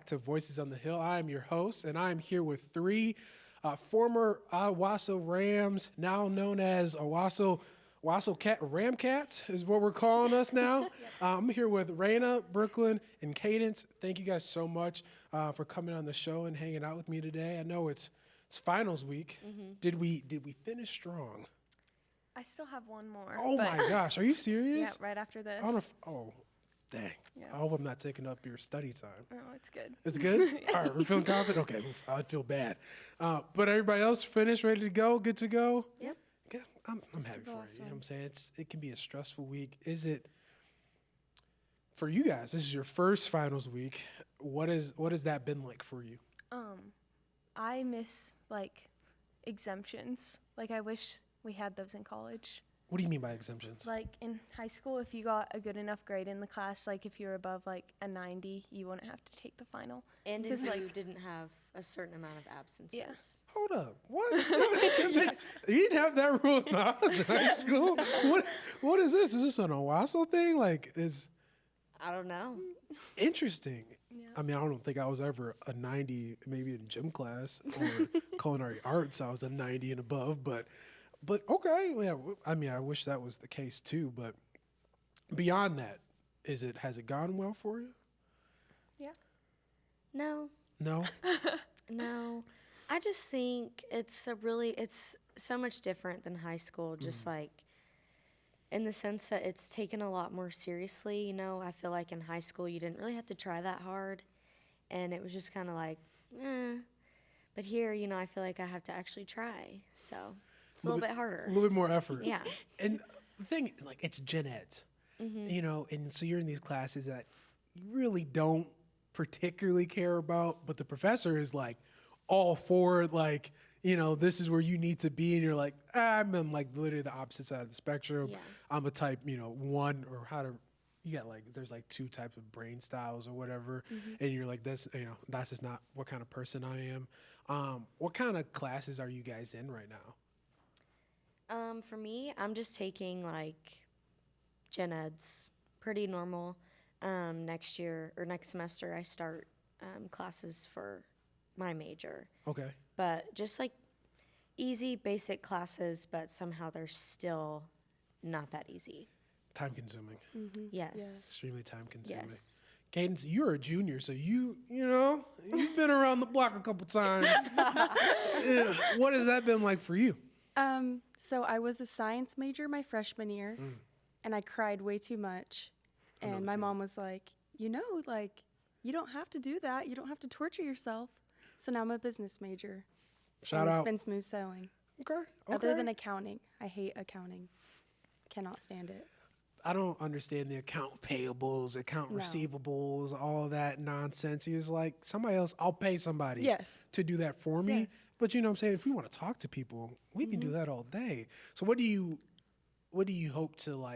back to Voices on the Hill. I am your host, and I am here with three former Owasso Rams, now known as Owasso Ram Cats is what we're calling us now. I'm here with Rayna, Brooklyn, and Cadence. Thank you guys so much for coming on the show and hanging out with me today. I know it's finals week. Did we finish strong? I still have one more. Oh my gosh, are you serious? Yeah, right after this. Oh, dang. Yeah. I hope I'm not taking up your study time. Oh, it's good. It's good? All right, we're feeling confident? Okay, I'd feel bad. But everybody else finished, ready to go, good to go? Yep. Yeah, I'm happy for you. You know what I'm saying? It can be a stressful week. Is it, for you guys, this is your first finals week. What has that been like for you? I miss, exemptions. I wish we had those in college. What do you mean by exemptions? In high school, if you got a good enough grade in the class, if you were above, a 90, you wouldn't have to take the final. And if you didn't have a certain amount of absences. Yeah. Hold up. What? You didn't have that rule when I was in high school? What is this? Is this an Owasso thing? I don't know. Interesting. Yeah. I mean, I don't think I was ever a 90, maybe in gym class or culinary arts. I was a 90 and above, but okay. Yeah. I mean, I wish that was the case too, but beyond that, has it gone well for you? Yeah. No. No? No. I just think it's so much different than high school, just in the sense that it's taken a lot more seriously. I feel like in high school you didn't really have to try that hard, and it was just kind of But here, I feel like I have to actually try, so it's a little bit harder. A little bit more effort. Yeah. And the thing, it's gen eds, and so you're in these classes that you really don't particularly care about, but the professor is all for it, this is where you need to be, and you're like, I'm in literally the opposite side of the spectrum. Yeah. I'm a type, one, or you got there's two types of brain styles or whatever, and you're that's just not what kind of person I am. What kind of classes are you guys in right now? For me, I'm just taking gen eds, pretty normal. Next semester I start classes for my major. Okay. But just easy, basic classes, but somehow they're still not that easy. Time consuming. Yes. Extremely time consuming. Yes. Cadence, you're a junior, so you've been around the block a couple times. Yeah. What has that been like for you? So I was a science major my freshman year, and I cried way too much. And my mom was like, you don't have to do that. You don't have to torture yourself. So now I'm a business major. Shout out. It's been smooth sailing. Okay. Other than accounting. I hate accounting. Cannot stand it. I don't understand the account payables, account receivables, all that nonsense. He was like, somebody else, I'll pay somebody to do that for me. Yes. But you know what I'm saying? If we want to talk to people, we can do that all day. So what do you hope to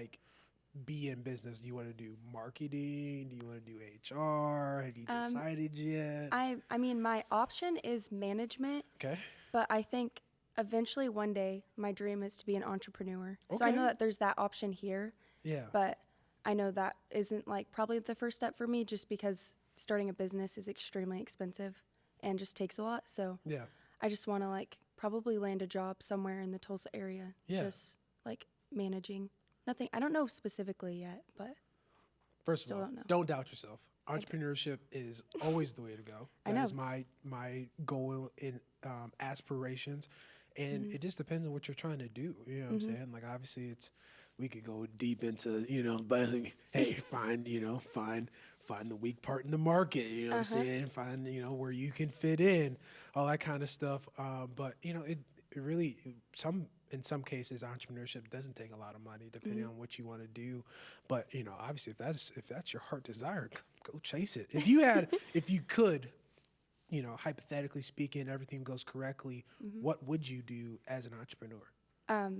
be in business? Do you want to do marketing? Do you want to do HR? Have you decided yet? I mean, my option is management. Okay. But I think eventually one day my dream is to be an entrepreneur. So I Okay. know that there's that option here. Yeah. But I know that isn't probably the first step for me, just because starting a business is extremely expensive and just takes a lot. So Yeah. I just want to probably land a job somewhere in the Tulsa area. Yeah. Just managing. Nothing. I don't know specifically yet, but First still of all, don't know. don't doubt yourself. Entrepreneurship is always the way to go. I know, That is my goal in aspirations, and it just depends on what you're trying to do. You know what I'm saying? Obviously, we could go deep into basically, hey, find the weak part in the market. You know what I'm saying? Find where you can fit in, all that kind of stuff. But it really in some cases, entrepreneurship doesn't take a lot of money, depending on what you want to do. But obviously, if that's your heart desire, go chase it. If you could, hypothetically speaking, everything goes correctly, what would you do as an entrepreneur?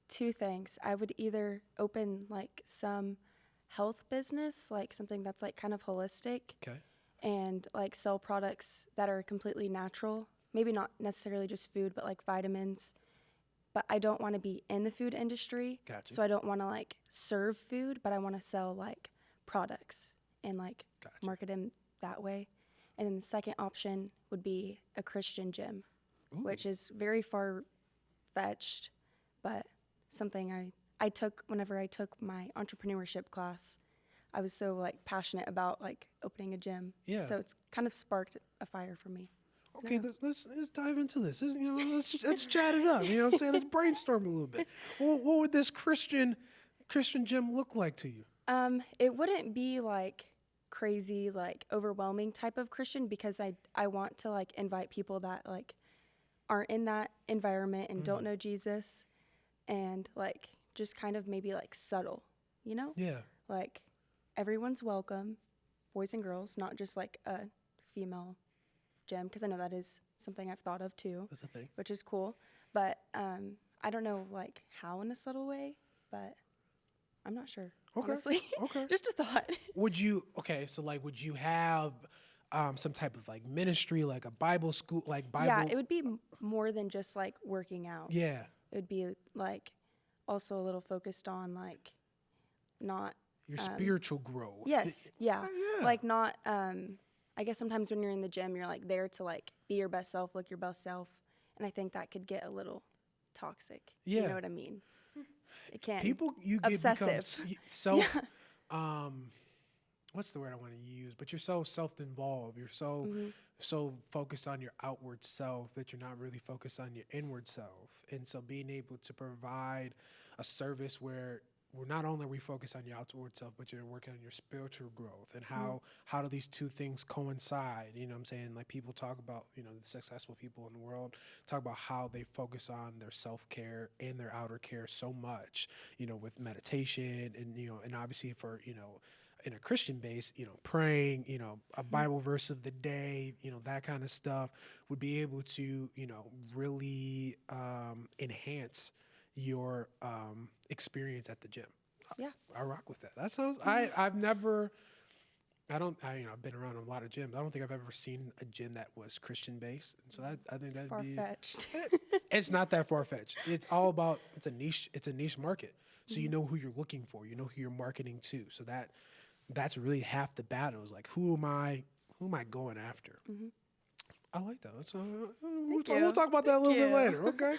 Two things. I would either open some health business, something that's kind of holistic, Okay. and sell products that are completely natural. Maybe not necessarily just food, but vitamins. But I don't want to be in the food industry. Gotcha. So I don't want to serve food, but I want to sell products and Gotcha. market them that way. And then the second option would be a Christian gym, Ooh. which is very far-fetched, but something I took whenever I took my entrepreneurship class. I was so like passionate about like opening a gym. Yeah. So it's kind of sparked a fire for me. Okay, Yeah. let's dive into this. Let's chat it up. You know what I'm saying? Let's brainstorm a little bit. What would this Christian gym look like to you? It wouldn't be like crazy, like overwhelming type of Christian, because I want to like invite people that like aren't in that environment and don't know Jesus, and like just kind of maybe like subtle, you know? Yeah. Like everyone's welcome, boys and girls, not just like a female gym, because I know that is something I've thought of too, That's the thing. which is cool. But I don't know like how in a subtle way, but I'm not sure. Okay. Honestly. Okay. Just a thought. Would you have some type of like ministry, like a Bible school, like Bible? Yeah, it would be more than just like working out. Yeah. It would be like also a little focused on like not Your spiritual growth. yes, yeah. Yeah. Like not I guess sometimes when you're in the gym you're like there to like be your best self, look your best self, and I think that could get a little toxic. Yeah. You know what I mean? It can. People you get Obsessive. become self what's the word I want to use? But you're so self-involved. You're so focused on your outward self that you're not really focused on your inward self. And so being able to provide a service where we're not only are we focused on your outward self, but you're working on your spiritual growth and how do these two things coincide? You know what I'm saying? Like people talk about, you know, the successful people in the world talk about how they focus on their self-care and their outer care so much, you know, with meditation and, you know, and obviously for, you know, in a Christian base, you know, praying, you know, a Bible verse of the day, you know, that kind of stuff would be able to, you know, really enhance your experience at the gym. Yeah. I rock with that. That sounds. I've never. I've been around a lot of gyms. I don't think I've ever seen a gym that was Christian based. And so I think that'd be. far-fetched. It's not that far fetched. It's all about. It's a niche market. So you know who you're looking for. You know who you're marketing to. So that's really half the battle. Is like who am I going after? I like that. So, we'll talk about that a little bit later. Okay.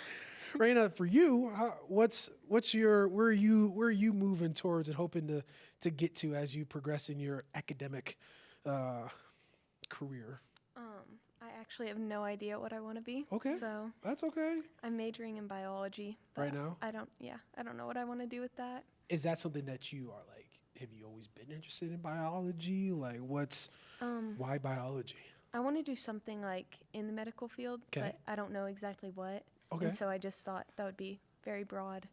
Rayna, for you, what's your where are you moving towards and hoping to get to as you progress in your academic career? I actually have no idea what I want to be. Okay. So That's okay. I'm majoring in biology. But Right now? I don't know what I want to do with that. Is that something that you are like? Have you always been interested in biology? Like, why biology? I want to do something like in the medical field, 'Kay. but I don't know exactly what. Okay. And so I just thought that would be very broad.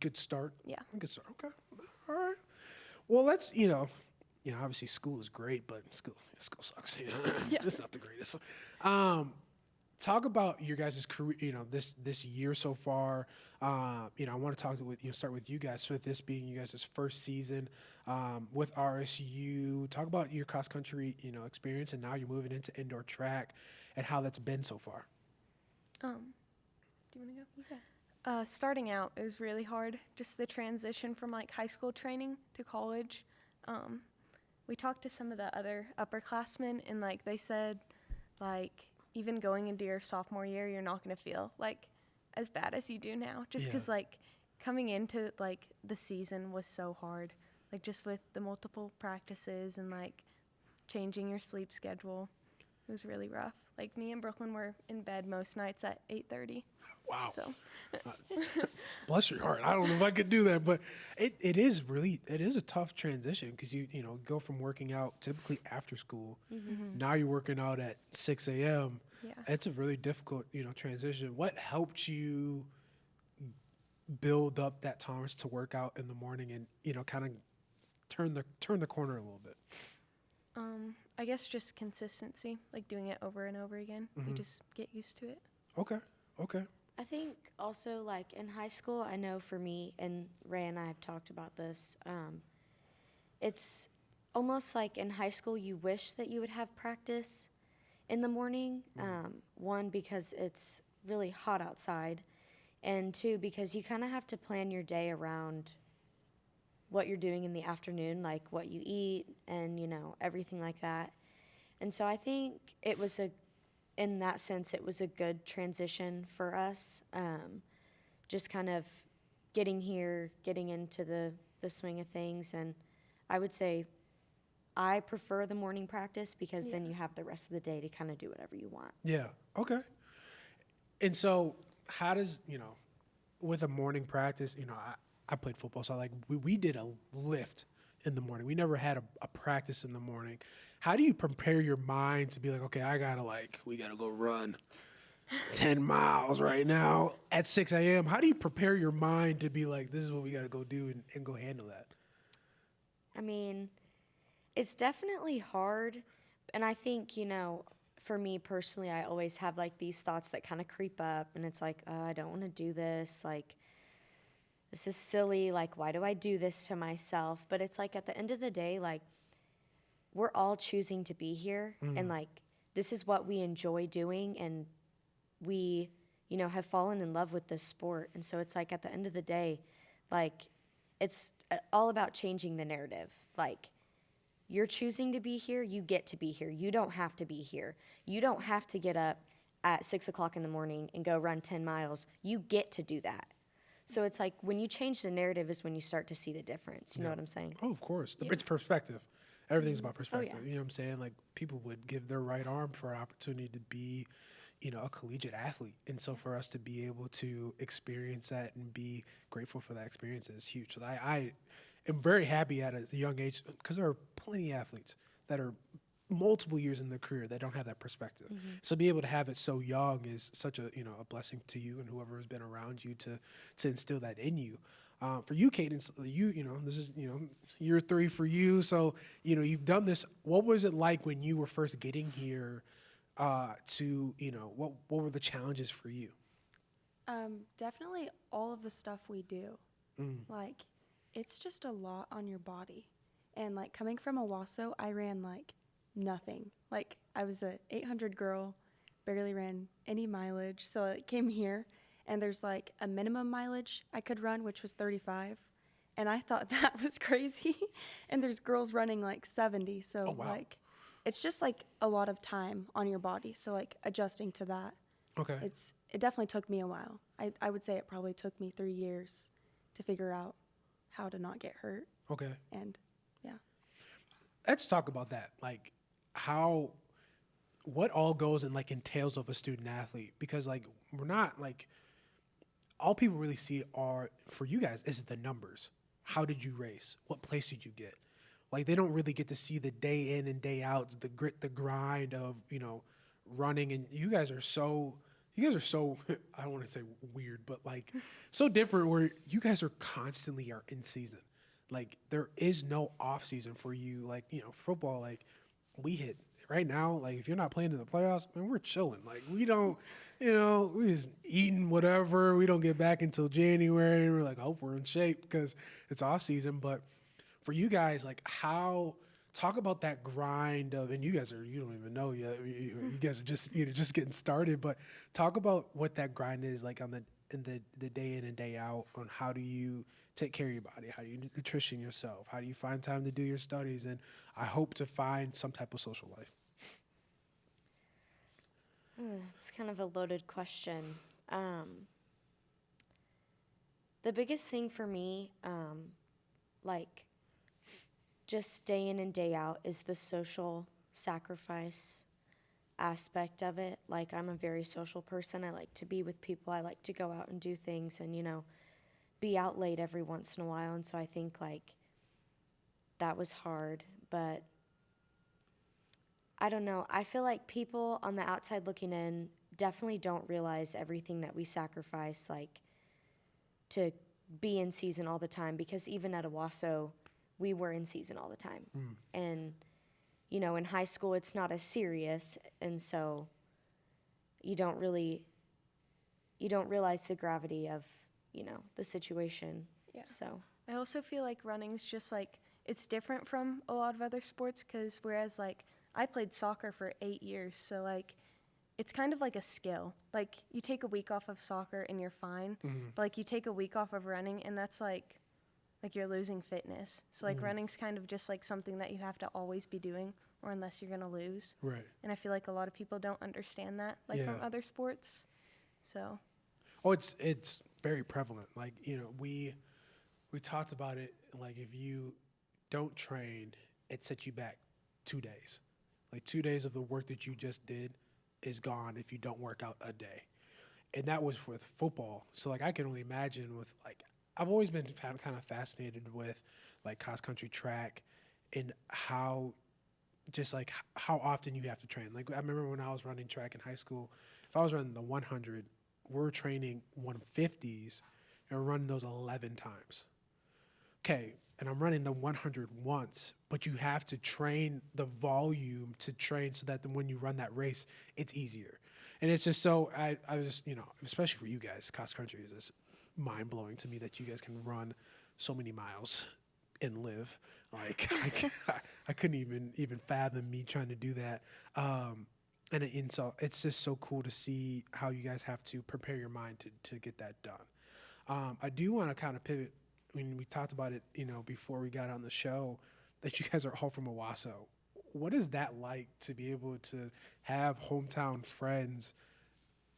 Good start. Yeah. Good start. Okay. All right. Well, let's obviously school is great, but school sucks. It's not the greatest. Talk about your guys' career. You know, this year so far. I want to start with you guys. With this being you guys' first season with RSU. Talk about your cross country experience, and now you're moving into indoor track, and how that's been so far. Do you want to go? Okay. Starting out, it was really hard. Just the transition from like high school training to college. We talked to some of the other upperclassmen, and like they said, like even going into your sophomore year, you're not going to feel like as bad as you do now. Just because like coming into like the season was so hard, like just with the multiple practices and like changing your sleep schedule. It was really rough. Like me and Brooklyn were in bed most nights at 8:30. Wow. So Bless your heart. I don't know if I could do that, but it is a tough transition because you go from working out typically after school. Now you're working out at 6 a.m. yeah. It's a really difficult transition. What helped you build up that tolerance to work out in the morning and kind of turn the corner a little bit? I guess just consistency, like doing it over and over again. You just get used to it. Okay. I think also like in high school, I know for me, and Ray and I have talked about this, it's almost like in high school you wish that you would have practice in the morning. One, because it's really hot outside, and two, because you kind of have to plan your day around what you're doing in the afternoon, like what you eat and, everything like that. And so I think in that sense, it was a good transition for us. Just kind of getting here, getting into the swing of things. And I would say I prefer the morning practice because then you have the rest of the day to kind of do whatever you want. Yeah. Okay. And so how does, with a morning practice, I played football, so we did a lift in the morning. We never had a practice in the morning. How do you prepare your mind to be like, okay, we gotta go run 10 miles right now at 6 a.m.? How do you prepare your mind to be like, this is what we gotta go do and go handle that? I mean, it's definitely hard. And I think, for me personally, I always have like these thoughts that kind of creep up, and it's like, oh, I don't want to do this. Like, this is silly. Like, why do I do this to myself? But it's like at the end of the day, like, we're all choosing to be here, and like, this is what we enjoy doing, and we, have fallen in love with this sport. And so it's like at the end of the day, like, it's all about changing the narrative. Like, you're choosing to be here, you get to be here. You don't have to be here. You don't have to get up at 6 o'clock in the morning and go run 10 miles. You get to do that. So it's like when you change the narrative is when you start to see the difference. You know what I'm saying? Oh, of course. It's perspective. Everything's about perspective. yeah. You know what I'm saying? Like, people would give their right arm for an opportunity to be, a collegiate athlete. And so for us to be able to experience that and be grateful for that experience is huge. So I am very happy at a young age, because there are plenty of athletes that are multiple years in their career that don't have that perspective. So be able to have it so young is such a a blessing to you and whoever has been around you to instill that in you. For you, Cadence, this is year 3 for you. So you've done this. What was it like when you were first getting here? What were the challenges for you? Definitely all of the stuff we do. Like, it's just a lot on your body. And like coming from Owasso, I ran like nothing. Like, I was a 800 girl, barely ran any mileage. So I came here, and there's like a minimum mileage I could run, which was 35. And I thought that was crazy. And there's girls running like 70. So like, it's just like a lot of time on your body. So like adjusting to that. Okay. It definitely took me a while. I would say it probably took me 3 years to figure out how to not get hurt. Okay. And yeah. Let's talk about that. Like, what all goes and like entails of a student athlete, because like we're not like, all people really see are, for you guys, is the numbers. How did you race? What place did you get? Like, they don't really get to see the day in and day out, the grit, the grind of, running. And you guys are so, I don't want to say weird, but like so different, where you guys are constantly in season. Like, there is no off season for you. Like, football, like, we hit right now. Like, if you're not playing in the playoffs, man, we're chilling. Like, we don't, we just eating whatever. We don't get back until January. And we're like, I hope we're in shape because it's off season. But for you guys, like, talk about that grind of, and you guys you don't even know yet. You guys are just just getting started. But talk about what that grind is like in the day in and day out, on how do you take care of your body, how do you nutrition yourself, how do you find time to do your studies, and I hope to find some type of social life. It's kind of a loaded question. The biggest thing for me, like, just day in and day out, is the social sacrifice aspect of it. Like, I'm a very social person. I like to be with people. I like to go out and do things and, be out late every once in a while. And so I think, like, that was hard. But I don't know. I feel like people on the outside looking in definitely don't realize everything that we sacrifice, like, to be in season all the time. Because even at Owasso, we were in season all the time. And, in high school, it's not as serious. And so you don't realize the gravity of, the situation. Yeah. So I also feel like running's just like, it's different from a lot of other sports, because whereas like I played soccer for 8 years, so like it's kind of like a skill. Like, you take a week off of soccer and you're fine, but like you take a week off of running and that's like you're losing fitness. So like running's kind of just like something that you have to always be doing or unless you're going to lose. Right. And I feel like a lot of people don't understand that, like from other sports. So. Oh, it's very prevalent. Like, we talked about it. Like, if you don't train, it sets you back 2 days. Like 2 days of the work that you just did is gone if you don't work out a day. And that was with football. So like I can only imagine with like I've always been kind of fascinated with like cross country track and how often you have to train. Like I remember when I was running track in high school, if I was running the 100, we're training 150s and we're running those 11 times. Okay, and I'm running the 100 once, but you have to train the volume to train so that when you run that race, it's easier. And it's just so, I was just, especially for you guys, cross country is just mind blowing to me that you guys can run so many miles and live. Like, I couldn't even fathom me trying to do that. And so it's just so cool to see how you guys have to prepare your mind to get that done. I do want to kind of pivot. I mean, we talked about it, before we got on the show, that you guys are all from Owasso. What is that like to be able to have hometown friends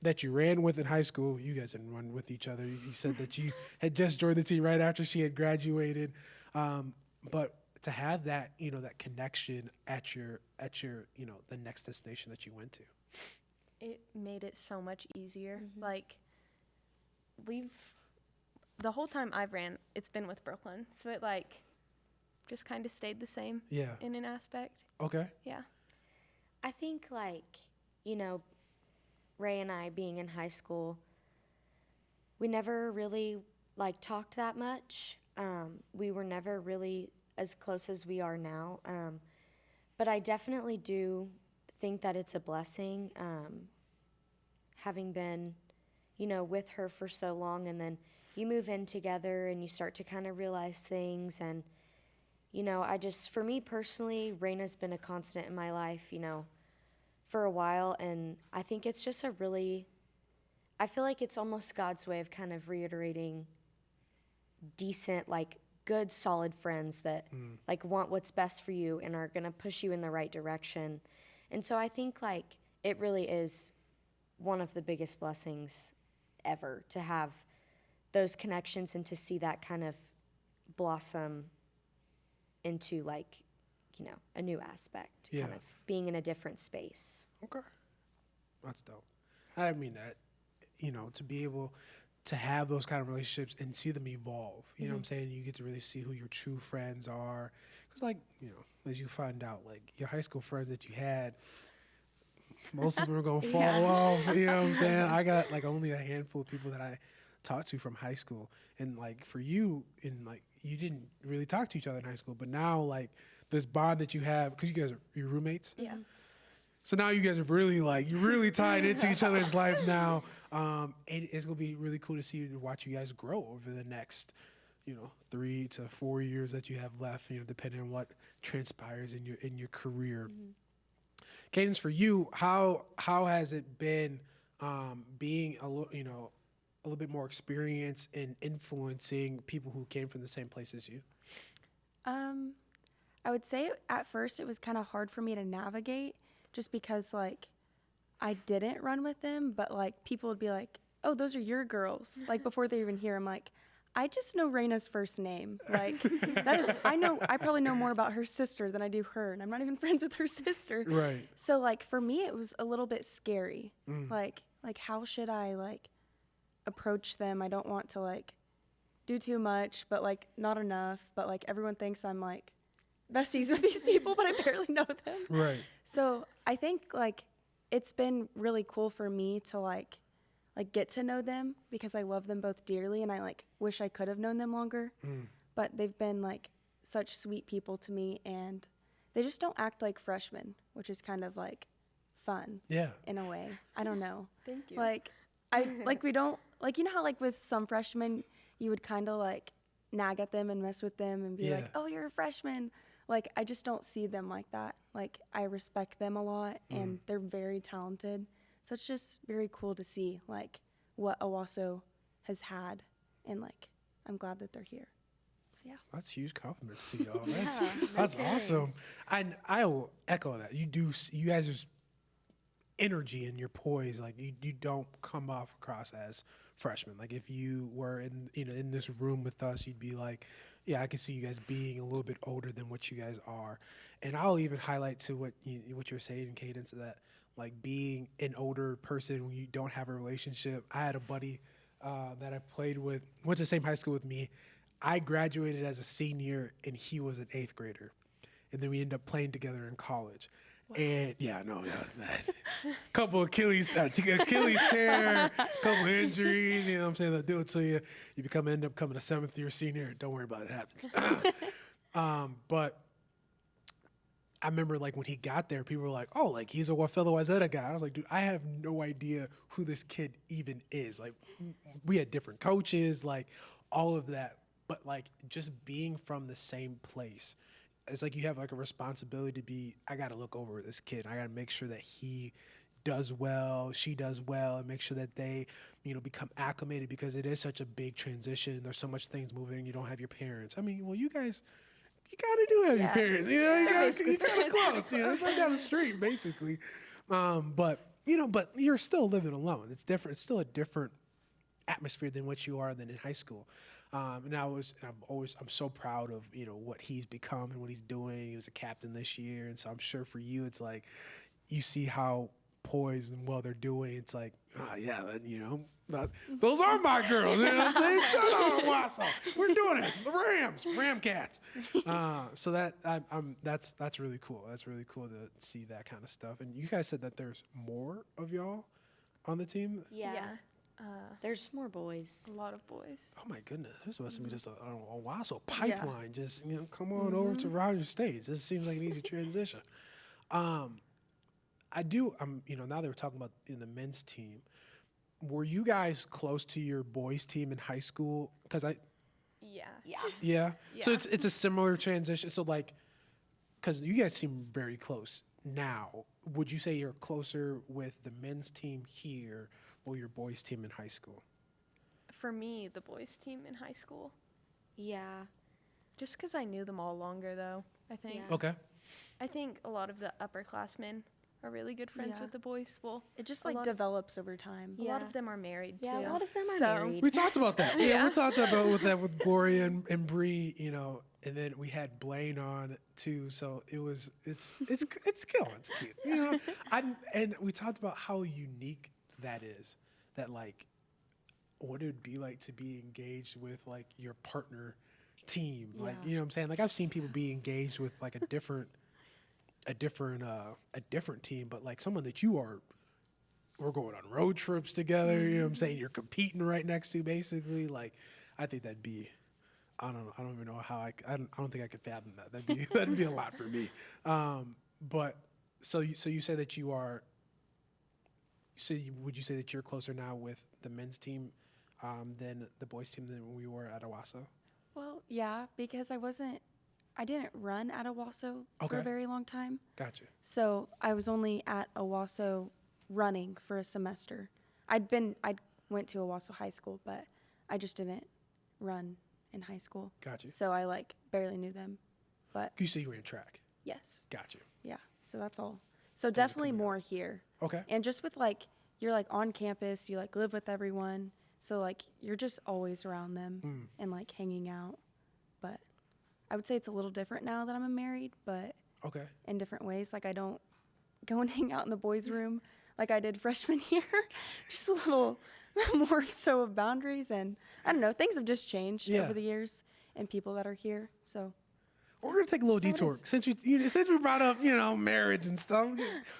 that you ran with in high school? You guys didn't run with each other. You said that you had just joined the team right after she had graduated. But to have that, that connection at your, the next destination that you went to. It made it so much easier. Like, the whole time I've ran, it's been with Brooklyn. So it, just kind of stayed the same in an aspect. Okay. Yeah. I think, Ray and I being in high school, we never really, talked that much. We were never really as close as we are now. But I definitely do think that it's a blessing, having been, with her for so long, and then you move in together and you start to kind of realize things. And, for me personally, Rayna's been a constant in my life, for a while. And I think it's just I feel like it's almost God's way of kind of reiterating decent, good, solid friends that, want what's best for you and are going to push you in the right direction. And so I think, it really is one of the biggest blessings ever to have those connections and to see that kind of blossom into a new aspect, kind of being in a different space. Okay. That's dope. I mean that, to be able to have those kind of relationships and see them evolve, you know what I'm saying? You get to really see who your true friends are. Because as you find out, your high school friends that you had, most of them are going to fall off, you know what I'm saying? I got only a handful of people that I talked to from high school. And for you, you didn't really talk to each other in high school, but now this bond that you have, because you guys are your roommates. Yeah. So now you guys are really you're really tied into each other's life now. And it's gonna be really cool to watch you guys grow over the next, 3 to 4 years that you have left, depending on what transpires in your career. Cadence, for you, how has it been being a little bit more experienced in influencing people who came from the same place as you? I would say at first it was kind of hard for me to navigate just because I didn't run with them, but people would be like, "Oh, those are your girls." Before they even hear, I'm like, "I just know Rayna's first name." I probably know more about her sister than I do her, and I'm not even friends with her sister. Right. So for me it was a little bit scary. How should I approach them? I don't want to do too much, but not enough. But everyone thinks I'm besties with these people, but I barely know them. Right. So I think it's been really cool for me to get to know them because I love them both dearly, and I wish I could have known them longer. But they've been such sweet people to me, and they just don't act like freshmen, which is kind of fun. Yeah. In a way. I don't know. Thank you. We don't how with some freshmen you would kind of nag at them and mess with them and be "Oh, you're a freshman." I just don't see them like that. I respect them a lot, and they're very talented. So it's just very cool to see what Owasso has had, and I'm glad that they're here. So yeah. That's huge compliments to y'all. That's Yeah, no that's kidding. awesome. I will echo that. You guys just energy and your poise. Like you don't come off across as freshmen. Like if you were in this room with us, you'd be like, yeah, I can see you guys being a little bit older than what you guys are. And I'll even highlight to what you were saying, Cadence, that like being an older person when you don't have a relationship. I had a buddy that I played with, went to the same high school with me. I graduated as a senior and he was an 8th grader. And then we ended up playing together in college. And couple Achilles tear, couple injuries, you know what I'm saying? They'll do it to you. You end up becoming a 7th year senior. Don't worry about it, it happens. But I remember like when he got there, people were like, oh, like he's a fellow Wayzata guy. I was like, dude, I have no idea who this kid even is. Like we had different coaches, like all of that. But like just being from the same place, it's like you have like a responsibility to be, I got to look over this kid. I got to make sure that he does well, she does well, and make sure that they, become acclimated because it is such a big transition. There's so much things moving. You don't have your parents. I mean, well, you guys, you kind of do have your parents. You kind of close. It's right down the street, basically. But you're still living alone. It's different. It's still a different atmosphere than what you are than in high school. And I'm so proud of, what he's become and what he's doing. He was a captain this year. And so I'm sure for you, it's like, you see how poised and well they're doing. It's like, those are my girls. You know what I'm saying? Shut up, Wausau. We're doing it. The Ram Cats. So that's really cool. That's really cool to see that kind of stuff. And you guys said that there's more of y'all on the team? Yeah. There's more boys. A lot of boys. Oh my goodness, this must be just a Wausau pipeline. Yeah. Just come on over to Rogers State. This seems like an easy transition. Now they were talking about in the men's team. Were you guys close to your boys' team in high school? Yeah. So it's a similar transition. So like, because you guys seem very close now. Would you say you're closer with the men's team here or your boys' team in high school? For me, the boys' team in high school. Yeah. Just because I knew them all longer, though, I think. Yeah. Okay. I think a lot of the upperclassmen are really good friends with the boys. Well, it just develops over time. A lot of them are married, too. Yeah, a lot of them are married. We talked about that. Yeah, we talked about that with Gloria and Bree, and then we had Blaine on too. So it's cool. It's cute. And we talked about how unique that is. That like what it would be like to be engaged with like your partner team. Like, you know what I'm saying? Like I've seen people be engaged with like a different team, but like someone that we're going on road trips together, you know what I'm saying? You're competing right next to basically. Like I think that'd be, I don't know. I don't even know how I don't think I could fathom that. That'd be a lot for me. But so you say that you are, would you say that you're closer now with the men's team than the boys team than we were at Owasso? Well, yeah, because I didn't run at Owasso for a very long time. Gotcha. So I was only at Owasso running for a semester. I went to Owasso High School, but I just didn't run in high school. Gotcha. So I like barely knew them. But You say you ran track. yes. Gotcha. Yeah. So that's all. So definitely more here. Okay. And just with like you're like on campus, you like live with everyone. So like you're just always around them and like hanging out. But I would say it's a little different now that I'm married, but Okay. in different ways. Like I don't go and hang out in the boys' room like I did freshman year. Just a little more so of boundaries, and I don't know, things have just changed over the years and people that are here. So we're gonna take a little detour since we brought up marriage and stuff.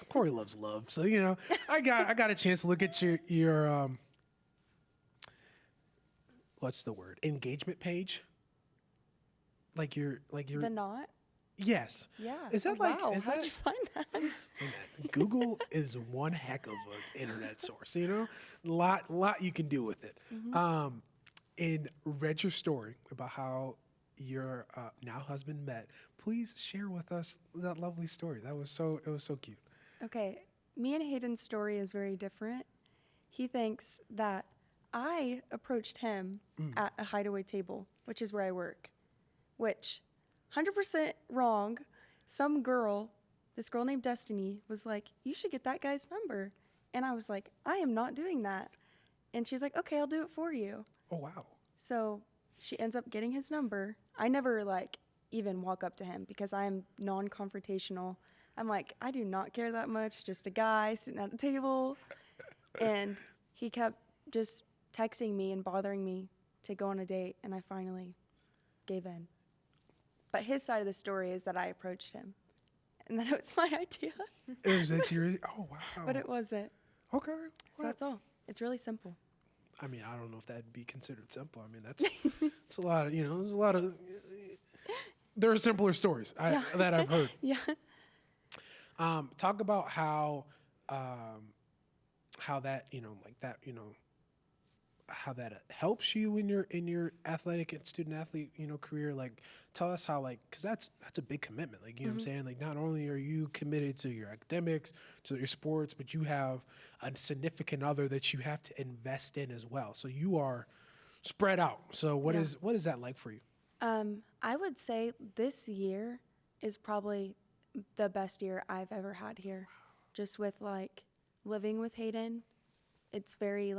Corey loves love, so I got a chance to look at your what's the word, engagement page. Like your the knot. Yes. Yeah. Is that wow. Is How'd that you find that? Google is one heck of an internet source. Lot you can do with it. And read your story about how your now husband met. Please share with us that lovely story. It was so cute. Okay, me and Hayden's story is very different. He thinks that I approached him at a hideaway table, which is where I work. which 100% wrong. This girl named Destiny, was like, you should get that guy's number. And I was like, I am not doing that. And she's like, okay, I'll do it for you. Oh, wow. So she ends up getting his number. I never like even walk up to him because I'm non-confrontational. I'm like, I do not care that much, just a guy sitting at a table. And he kept just texting me and bothering me to go on a date, and I finally gave in. But his side of the story is that I approached him, and that it was my idea. Is that your? Oh, wow. But it wasn't. Okay. So that's all. It's really simple. I mean, I don't know if that'd be considered simple. I mean, that's it's a lot of, there's a lot of, there are simpler stories that I've heard. Yeah. Talk about how that, how that helps you in your athletic and student athlete, career. Like, tell us how, cause that's a big commitment. Like, you know what I'm saying? Like, not only are you committed to your academics, to your sports, but you have a significant other that you have to invest in as well. So you are spread out. So what is that like for you? I would say this year is probably the best year I've ever had here. Just with living with Hayden, it's very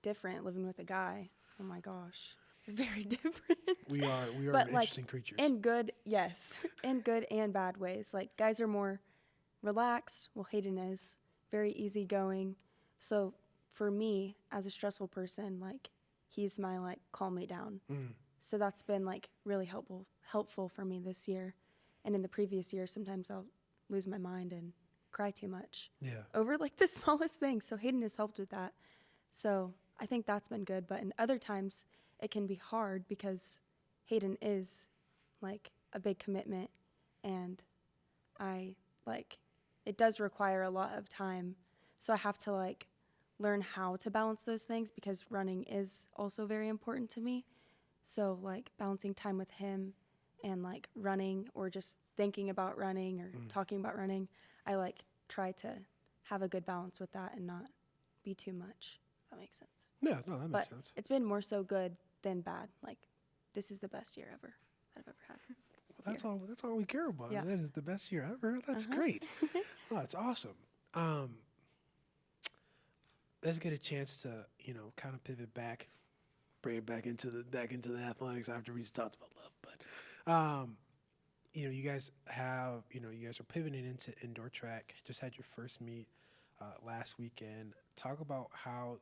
different living with a guy. Oh my gosh. Very different. We are But, interesting creatures. In good, yes. In good and bad ways. Guys are more relaxed. Well, Hayden is very easygoing. So for me, as a stressful person, he's my calm me down. So that's been really helpful for me this year. And in the previous year, sometimes I'll lose my mind and cry too much. Yeah. Over the smallest things. So Hayden has helped with that. So I think that's been good. But in other times, it can be hard because Hayden is a big commitment, and it does require a lot of time. So I have to learn how to balance those things because running is also very important to me. So balancing time with him and running or just thinking about running or talking about running, I try to have a good balance with that and not be too much. If that makes sense. Yeah, no, that makes sense. It's been more so good than bad. This is the best year ever that I've ever had. Well, that's all we care about. Yeah. Is that is the best year ever. That's great. Oh, that's awesome. Let's get a chance to kind of pivot back, bring it back into the athletics after we just talked about love. But you guys have you guys are pivoting into indoor track. Just had your first meet last weekend. Talk about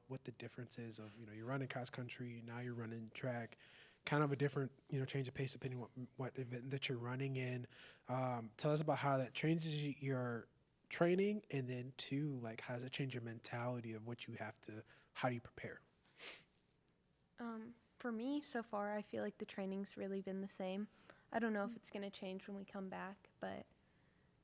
what the difference is of you're running cross country, now you're running track, kind of a different change of pace depending what event that you're running in. Tell us about how that changes your training, and then too how does it change your mentality of how you prepare? For me, so far, I feel like the training's really been the same. I don't know if it's going to change when we come back, but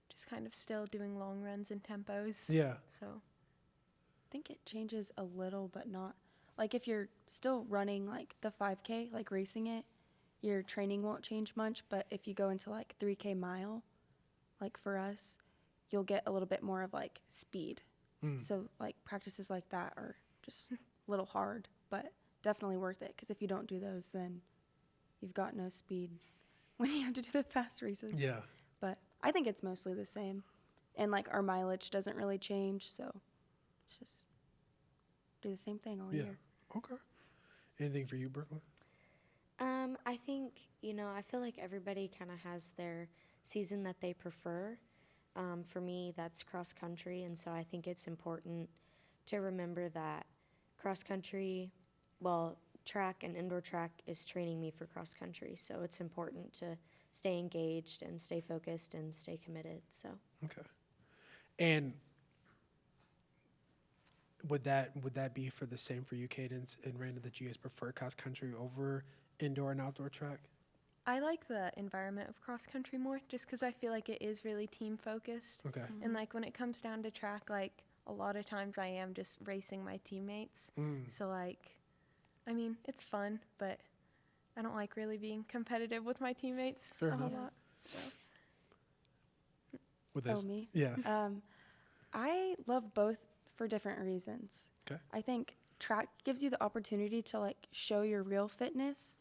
just kind of still doing long runs and tempos. Yeah. So I think it changes a little, but not. If you're still running the 5K, racing it, your training won't change much. But if you go into 3K mile, for us, you'll get a little bit more of speed. So practices like that are just a little hard, but definitely worth it. Because if you don't do those, then you've got no speed when you have to do the fast races. Yeah. But I think it's mostly the same. And our mileage doesn't really change, so it's just do the same thing all year. Okay. Anything for you, Brooklyn? I think, I feel like everybody kind of has their season that they prefer. For me, that's cross country, and so I think it's important to remember that cross country, track and indoor track is training me for cross country, so it's important to stay engaged and stay focused and stay committed. So Okay. And would that be for the same for you, Cadence and Rayna, that you guys prefer cross country over indoor and outdoor track? I like the environment of cross country more just because I feel like it is really team focused. Okay. And when it comes down to track, a lot of times I am just racing my teammates. So I mean, it's fun, but I don't like really being competitive with my teammates Fair a whole enough. lot. So. With this? Oh, me? Yes. I love both for different reasons. Okay. I think track gives you the opportunity to show your real fitness.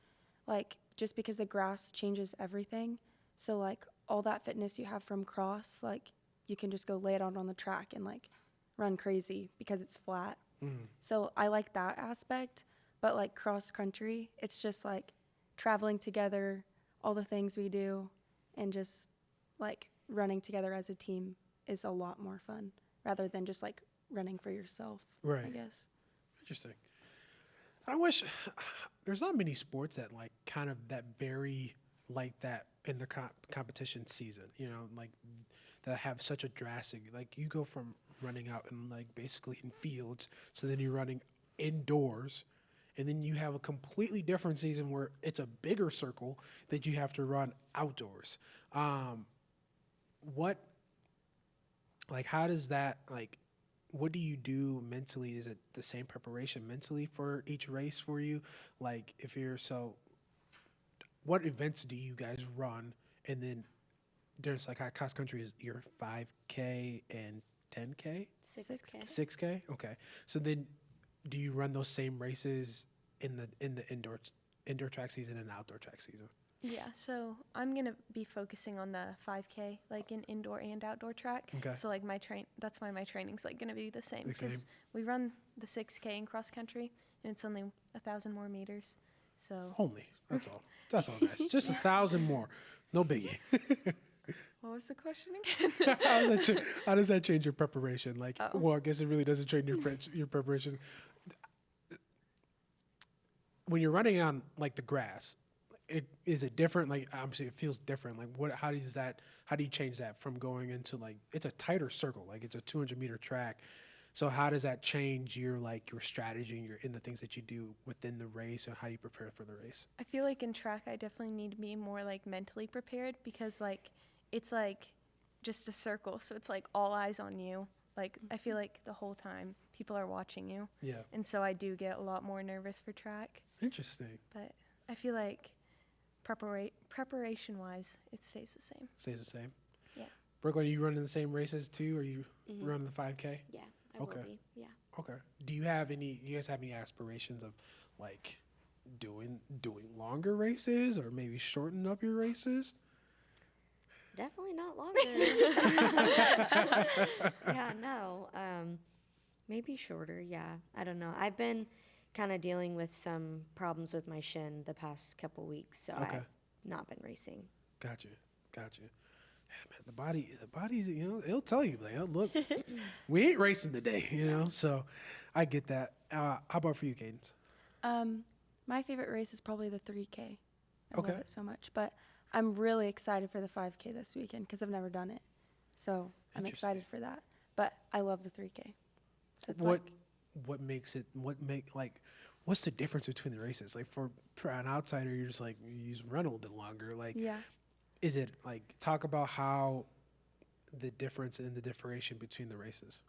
just because the grass changes everything. So like all that fitness you have from cross, like you can just go lay it out on the track and like run crazy because it's flat. So I like that aspect, but like cross country, it's just like traveling together, all the things we do, and just like running together as a team is a lot more fun rather than just like running for yourself, Right. I guess. Interesting. I wish there's not many sports that like kind of that vary like that in the competition season, you know, like that have such a drastic, like you go from running out in like basically in fields, so then you're running indoors, and then you have a completely different season where it's a bigger circle that you have to run outdoors. What, like, how does that, like, what do you do mentally? Is it the same preparation mentally for each race for you? Like, if you're what events do you guys run? And then there's like cross country is your 5K and 10K? 6K. 6K? Okay. So then do you run those same races in the indoor track season and outdoor track season? Yeah, so I'm gonna be focusing on the 5K, like in indoor and outdoor track. Okay. So like that's why my training's like gonna be the same. The same. Because we run the 6K in cross country, and it's only 1,000 more meters. So Only. That's all. That's all, guys. Just 1,000 more. No biggie. what was the question again? How does that change your preparation? Like, well, I guess it really doesn't change your preparation. When you're running on like the grass, is it different? Like, obviously, it feels different. Like, how do you change that from going into like it's a tighter circle, like it's a 200-meter track. So how does that change your strategy and in the things that you do within the race, or how you prepare for the race? I feel like in track, I definitely need to be more like mentally prepared because like it's like just a circle, so it's like all eyes on you. Like I feel like the whole time people are watching you. Yeah. And so I do get a lot more nervous for track. Interesting. But I feel like preparation-wise, it stays the same. Stays the same. Yeah. Brooklyn, are you running the same races too? Or are you running the 5K? Yeah, I Okay. will be. Yeah. Okay. Do you guys have any aspirations of like doing longer races, or maybe shorten up your races? Definitely not longer. Yeah, no. Maybe shorter, yeah. I don't know. I've been kind of dealing with some problems with my shin the past couple weeks, so Okay. I've not been racing. Gotcha. Yeah, man, the body's, you know, it'll tell you, like, oh, look, we ain't racing today, you know. So, I get that. How about for you, Cadence? My favorite race is probably the 3K. I Okay. love it so much, but I'm really excited for the 5K this weekend because I've never done it. So I'm excited for that. But I love the 3K. So it's what's the difference between the races? Like for an outsider, you're just like, you just run a little bit longer. Like, yeah. is it like, talk about how the difference and the differentiation between the races?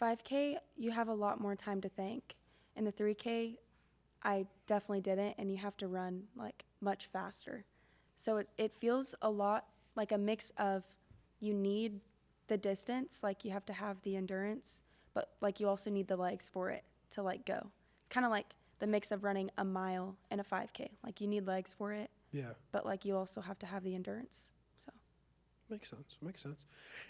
5K, you have a lot more time to think. In the 3K, I definitely didn't, and you have to run like much faster. So it feels a lot like a mix of you need the distance, like you have to have the endurance, but like you also need the legs for it to like go. It's kind of like the mix of running a mile and a 5K. Like you need legs for it, Yeah. but like you also have to have the endurance. So Makes sense.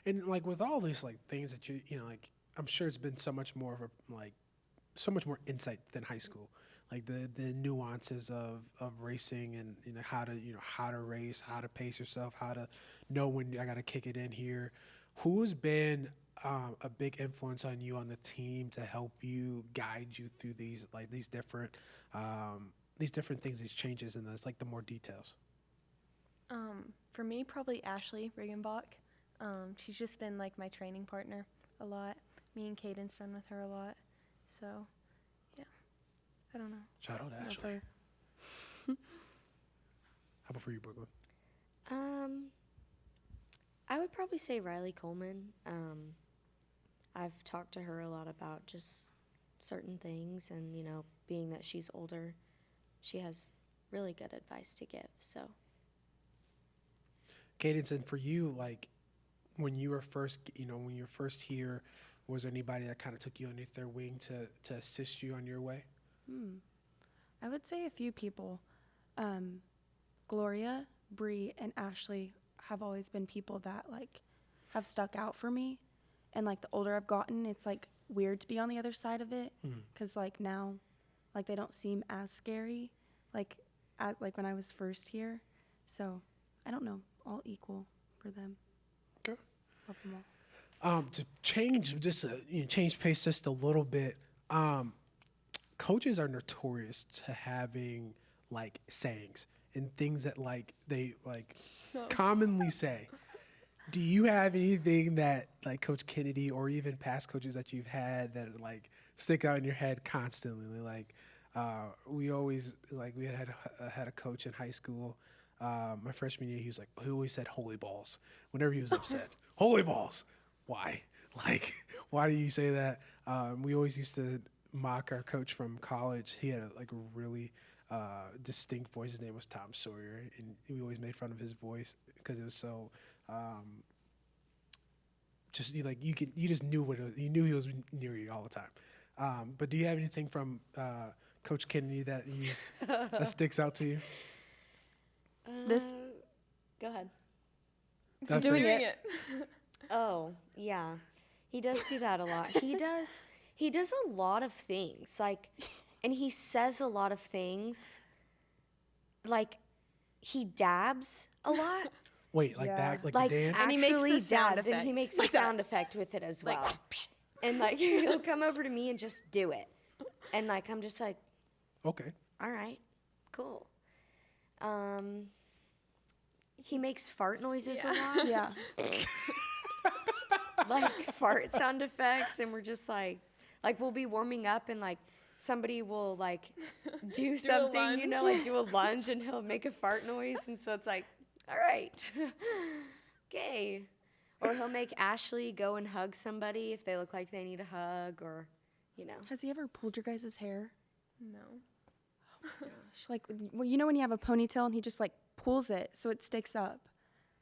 And like with all these like things that you know, like I'm sure it's been so much more insight than high school. Like the nuances of racing and how to race, how to pace yourself, how to know when I got to kick it in here. Who's been a big influence on you on the team to help you guide you through these different things, these changes, and those like the more details? For me, probably Ashley Riggenbach. She's just been like my training partner a lot. Me and Cadence run with her a lot. So, yeah. I don't know. Shout out to Ashley. How about for you, Brooklyn? I would probably say Riley Coleman. I've talked to her a lot about just certain things, and being that she's older, she has really good advice to give. So, Cadence, and for you, like when you were first here, was there anybody that kind of took you underneath their wing to assist you on your way? I would say a few people. Gloria, Bree, and Ashley have always been people that like have stuck out for me. And like the older I've gotten, it's like weird to be on the other side of it, because like now, like they don't seem as scary, like when I was first here. So I don't know, all equal for them. Okay. Love them all. To change change pace just a little bit. Coaches are notorious to having like sayings and things that like they like commonly say. Do you have anything that like Coach Kennedy or even past coaches that you've had that like stick out in your head constantly? Like we always like we had a coach in high school. My freshman year, he always said "holy balls" whenever he was upset. Holy balls. Why? Like, why do you say that? We always used to mock our coach from college. He had a really distinct voice. His name was Tom Sawyer, and we always made fun of his voice because it was so just you just knew you knew he was near you all the time. But do you have anything from Coach Kennedy that that sticks out to you? This. Go ahead. That's doing fair. it. Oh, yeah. He does do that a lot. He does a lot of things. Like, and he says a lot of things. Like, he dabs a lot. Wait, like Yeah. that, like Like, a dance? And he makes actually the sound dabs, and he effect. makes Like a that. sound effect with it as Like, well. And, like, he'll come over to me and just do it. And, like, I'm just like, Okay. all right, cool. He makes fart noises a lot. Yeah. Like fart sound effects, and we're just like we'll be warming up, and like somebody will like do something, you know, like do a lunge, and he'll make a fart noise, and so it's like, all right, okay. Or he'll make Ashley go and hug somebody if they look like they need a hug, or you know. Has he ever pulled your guys' hair? No. Like, well, you know when you have a ponytail and he just like pulls it so it sticks up.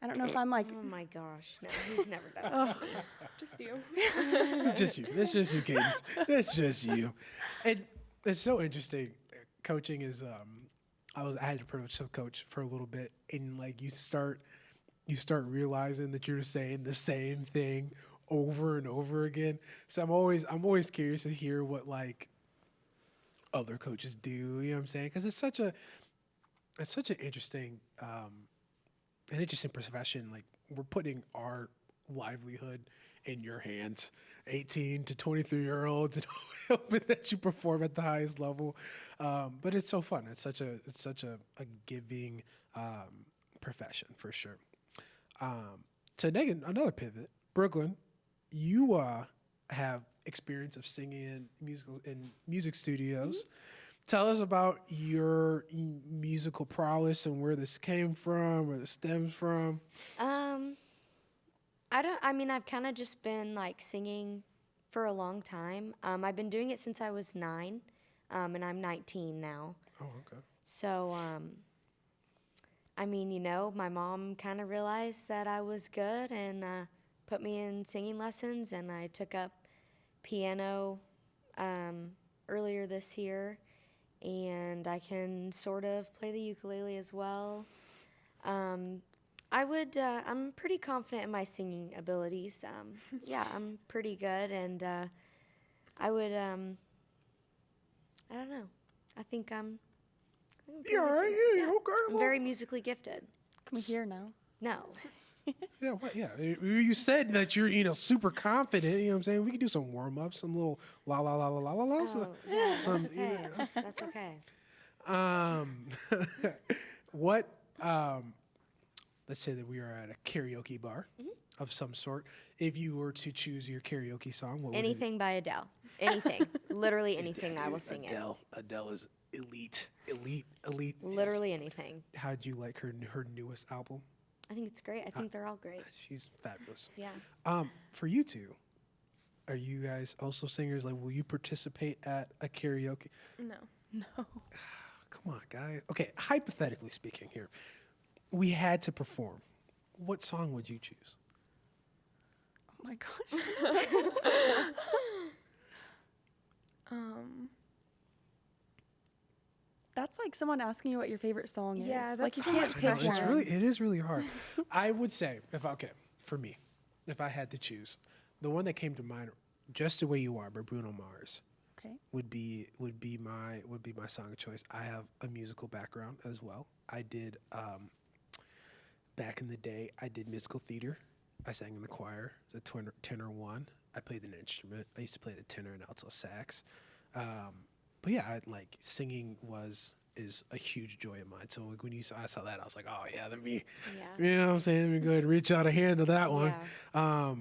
I don't know if I'm like, Oh my gosh, no, he's never done that to me. Just you. It's just you. It's just you, Cadence. It's just you. And it's so interesting. Coaching is I had the privilege to coach for a little bit, and like you start realizing that you're saying the same thing over and over again. So I'm always curious to hear what like other coaches do. You know what I'm saying? Because it's such an interesting an interesting profession. Like we're putting our livelihood in your hands, 18 to 23-year-olds, and hoping that you perform at the highest level. But it's so fun. It's such a giving profession for sure. To another pivot, Brooklyn, you have experience of singing in music studios. Tell us about your musical prowess and where this came from, where this stems from. I've kind of just been like singing for a long time. I've been doing it since I was 9, and I'm 19 now. Oh, okay. So, my mom kind of realized that I was good and put me in singing lessons, and I took up piano earlier this year, and I can sort of play the ukulele as well. I'm pretty confident in my singing abilities. Yeah, I'm pretty good, and I don't know. I think I'm pretty Yeah, good singer. yeah, okay. I'm very musically gifted. can we hear now? No. Yeah, what? Yeah. You said that you're, super confident. You know what I'm saying? We can do some warm ups, some little la la la la la la la. Oh, yeah, that's some, okay. That's okay. What? Let's say that we are at a karaoke bar of some sort. If you were to choose your karaoke song, what Anything by Adele. Anything. Literally anything I will sing it. Adele is elite. Literally anything. How'd you like her newest album? I think it's great. I think they're all great. She's fabulous. Yeah. For you two, are you guys also singers? Like, will you participate at a karaoke? No. Come on, guys. Okay, hypothetically speaking here, we had to perform. What song would you choose? Oh my gosh. That's like someone asking you what your favorite song is. Yeah, like you that's can't so pick hard. It's one. really, it is really hard. I would say, for me, if I had to choose, the one that came to mind, "Just the Way You Are" by Bruno Mars, Okay. would be my song of choice. I have a musical background as well. I did back in the day. I did musical theater. I sang in the choir, the tenor one. I played an instrument. I used to play the tenor and alto sax. But yeah, singing is a huge joy of mine. So like I saw that, I was like, oh yeah, let me, Yeah. you know what I'm saying? Let me go ahead and reach out a hand to that one. Yeah.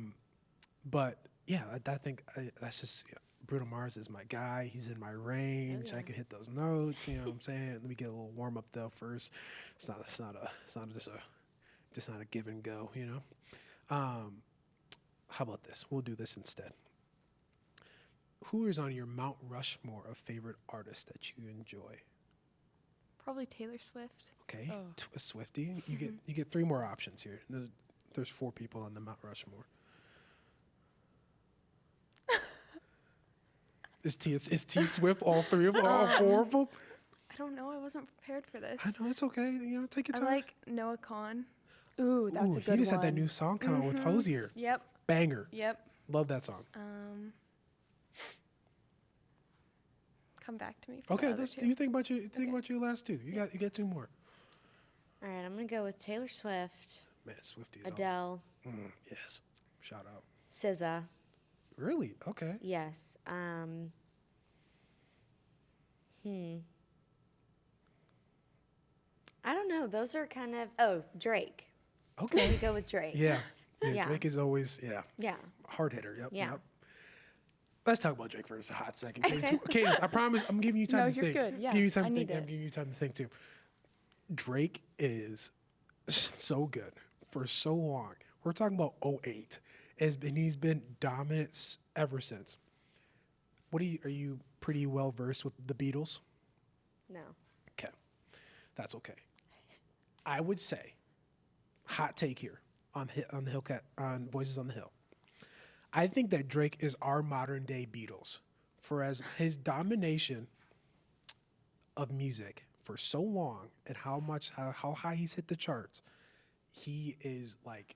But yeah, I think that's just Bruno Mars is my guy. He's in my range. I yeah. can hit those notes. You know what I'm saying? Let me get a little warm up though first. It's not just not a give and go. You know. How about this? We'll do this instead. Who is on your Mount Rushmore of favorite artists that you enjoy? Probably Taylor Swift. Okay, Oh. a Swiftie. You get 3 more options here. There's 4 people on the Mount Rushmore. Is T Swift all 3 of them? All 4 of them? I don't know. I wasn't prepared for this. I know it's okay. You know, take your I time. like Noah Kahn. Ooh, that's Ooh, a good he just one. had that new song come out with Hosier. Yep. Banger. Yep. Love that song. Come back to me. For Okay, the other two. you think about your last 2. You get 2 more. All right, I'm gonna go with Taylor Swift, Man, Swifties. Adele, Yes. Shout out. SZA. Really? Okay. Yes. I don't know. Those are kind of Drake. Let me Okay. go with Drake. Yeah. Yeah. Drake is always Yeah. hard hitter. Yep. Yeah. Yep. Let's talk about Drake for just a hot second. Cadence, I promise I'm giving you time No, to you're think. good. Yeah, Give you time I to think. need I'm it. giving you time to think too. Drake is so good for so long. We're talking about '08, and he's been dominant ever since. Are you pretty well versed with the Beatles? No. Okay, that's okay. I would say, hot take here on the Hillcat on Voices on the Hill. I think that Drake is our modern day Beatles, for as his domination of music for so long and how high he's hit the charts. He is like,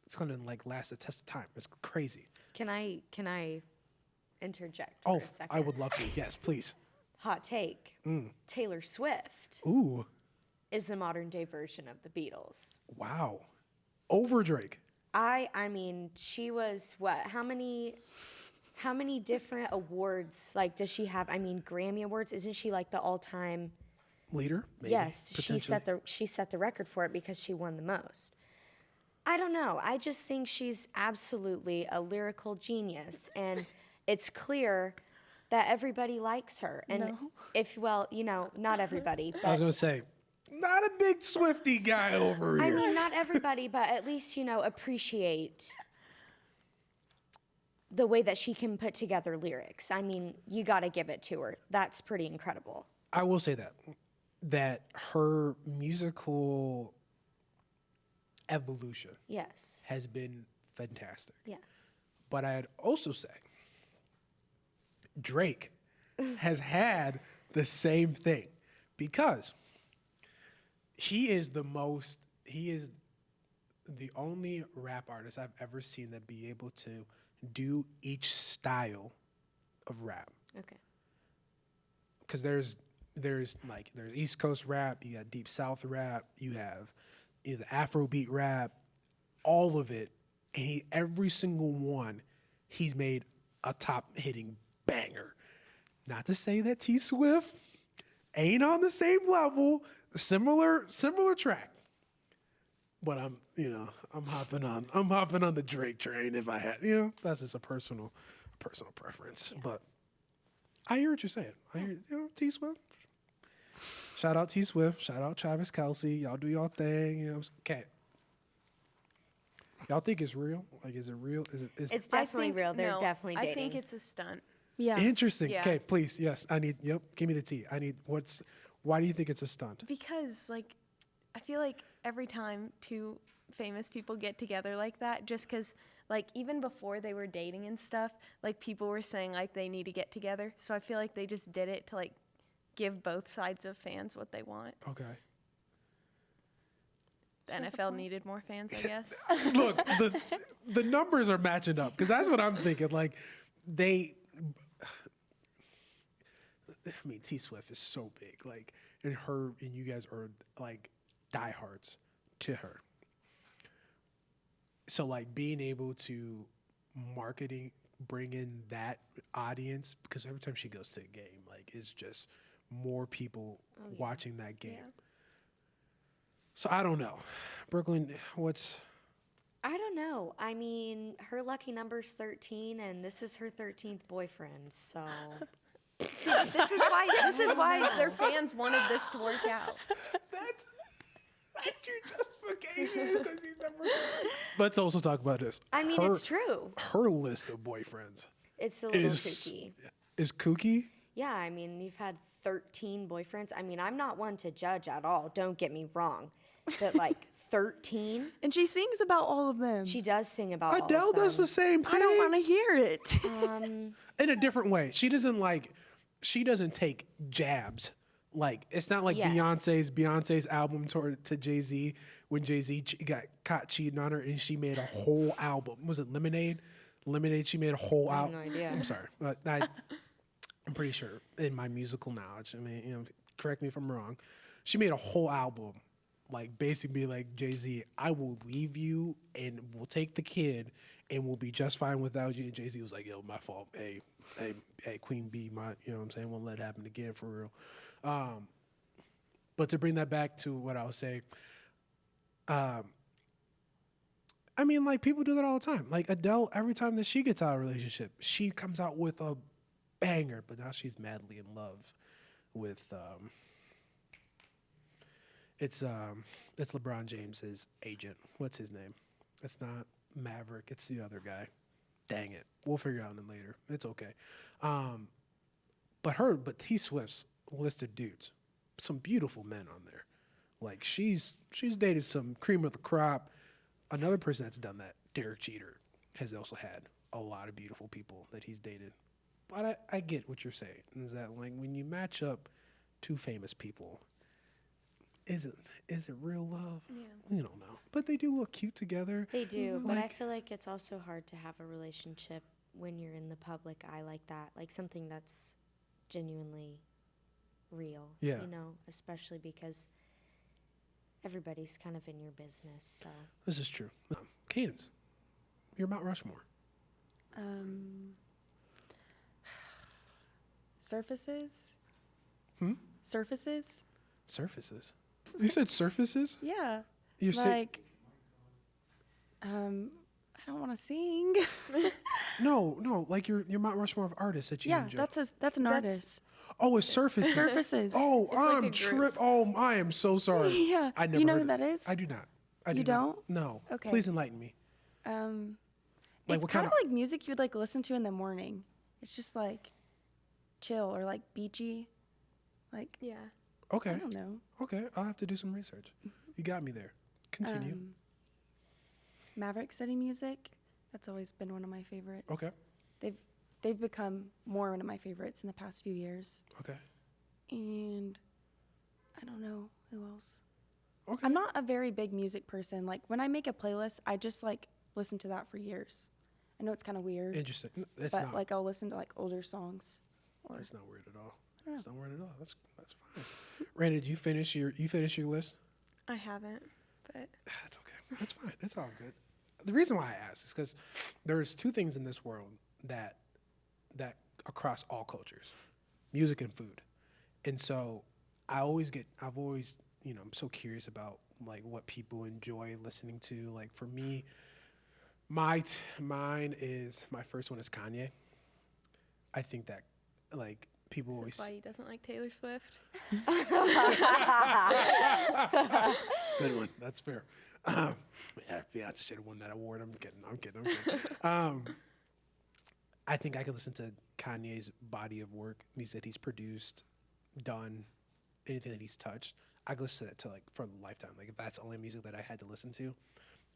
it's gonna like last a test of time. It's crazy. Can I interject Oh, for a second? I would love to. Yes, please. Hot take. Taylor Swift Ooh, is the modern day version of the Beatles. wow, over Drake. I mean, she was what? How many different awards like does she have? I mean, Grammy Awards. Isn't she like the all-time? Leader, maybe, Yes, she potentially. set the record for it because she won the most. I don't know. I just think she's absolutely a lyrical genius, and it's clear that everybody likes her. And not everybody, I was but gonna say, not a big Swifty guy over here. I mean, not everybody, but at least appreciate the way that she can put together lyrics. I mean, you got to give it to her. That's pretty incredible. I will say that her musical evolution Yes. has been fantastic. Yes. But I'd also say Drake has had the same thing because he is the only rap artist I've ever seen that be able to do each style of rap. Okay. Because there's East Coast rap, you got Deep South rap, you have either Afrobeat rap, all of it, and every single one, he's made a top hitting banger. Not to say that T Swift ain't on the same level, similar track, but I'm hopping on the Drake train if I had, that's just a personal preference, but. I hear what you're saying. I hear, T Swift. Shout out T Swift. Shout out Travis Kelce. Y'all do y'all thing. Okay. Y'all think it's real? Like, is it real? Is It's definitely real. They're definitely dating. I think it's a stunt. Yeah. interesting? Yeah. Okay, please. Yes, give me the tea. Why do you think it's a stunt? Because, I feel like every time two famous people get together like that, just because, even before they were dating and stuff, people were saying, they need to get together. So I feel like they just did it to, give both sides of fans what they want. Okay. The She has a NFL point. needed more fans, I guess. Look, the numbers are matching up because that's what I'm thinking. Like, T Swift is so big. Like, and you guys are like diehards to her. So, like, being able to bring in that audience, because every time she goes to a game, like, it's just more people watching that game. Yeah. So I don't know. Brooklyn, I don't know. I mean, her lucky number's 13, and this is her 13th boyfriend. So See, this is why their fans wanted this to work out. That's your justification. 'Cause he's never. Let's also talk about this. I mean, it's true. Her list of boyfriends It's a little kooky. is kooky. Yeah, I mean, you've had 13 boyfriends. I mean, I'm not one to judge at all. Don't get me wrong, but like 13. And she sings about all of them. She does sing about all Adele of them. does the same thing. I don't want to hear it. In a different way. She doesn't take jabs. Like, it's not like Yes. Beyonce's album to Jay-Z when Jay-Z got caught cheating on her and she made a whole album. Was it Lemonade? She made a whole I have album. no idea. I'm sorry. But I'm pretty sure in my musical knowledge, I mean, correct me if I'm wrong. She made a whole album, like, basically like, Jay-Z, I will leave you and we'll take the kid and we'll be just fine without you. And Jay-Z was like, yo, my fault. Hey, Queen Bee, you know what I'm saying? Won't let it happen again, for real. But to bring that back to what I was saying, I mean, like, people do that all the time. Like, Adele, every time that she gets out of a relationship, she comes out with a banger, but now she's madly in love with, it's LeBron James's agent. What's his name? It's not Maverick. It's the other guy. Dang it. We'll figure it out later. It's okay. But T Swift's list of dudes, some beautiful men on there. Like, she's dated some cream of the crop. Another person that's done that, Derek Jeter, has also had a lot of beautiful people that he's dated. But I get what you're saying, is that, like, when you match up two famous people, is it real love? Yeah. We don't know. But they do look cute together. They do, but I Like- feel like it's also hard to have a relationship when you're in the public eye like that. Like something that's genuinely real. Yeah. You know, especially because everybody's kind of in your business. So This is true. Cadence, you're Mount Rushmore. Surfaces? Hmm? Surfaces? Surfaces. You said surfaces? Yeah. You said Like, I don't want to sing. no. Like, you're Mount Rushmore of artists that you Yeah, enjoy. that's an That's- artist. Oh, it's surfaces. Surfaces. Oh, It's like a I'm group. trip. Oh, I am so sorry. Yeah. I Do never you know heard who that is? I do not. I You do not. don't? No. Okay. Please enlighten me. Like, It's what kind kind of like music you would like listen to in the morning. It's just like chill or like beachy. Like, Yeah. Okay. I don't know. Okay. I'll have to do some research. You got me there. Continue. Maverick City music. That's always been one of my favorites. Okay. They've become more one of my favorites in the past few years. Okay. And I don't know who else. Okay. I'm not a very big music person. Like when I make a playlist, I just like listen to that for years. I know it's kind of weird, Interesting. It's but not. like I'll listen to like older songs. Or It's not weird at all. Yeah. It's not weird at all. That's fine. Rayna, did you finish your list? I haven't, but That's okay. That's fine. It's all good. The reason why I asked is because there's two things in this world that across all cultures, music and food. And so I've always, I'm so curious about like what people enjoy listening to. Like for me, my first one is Kanye. I think that like people this is always why he doesn't like Taylor Swift. good one. That's fair. Yeah, I should have won that award. I'm kidding. I think I could listen to Kanye's body of work, music that he's produced, done, anything that he's touched. I could listen to it to like for a lifetime. Like if that's only music that I had to listen to,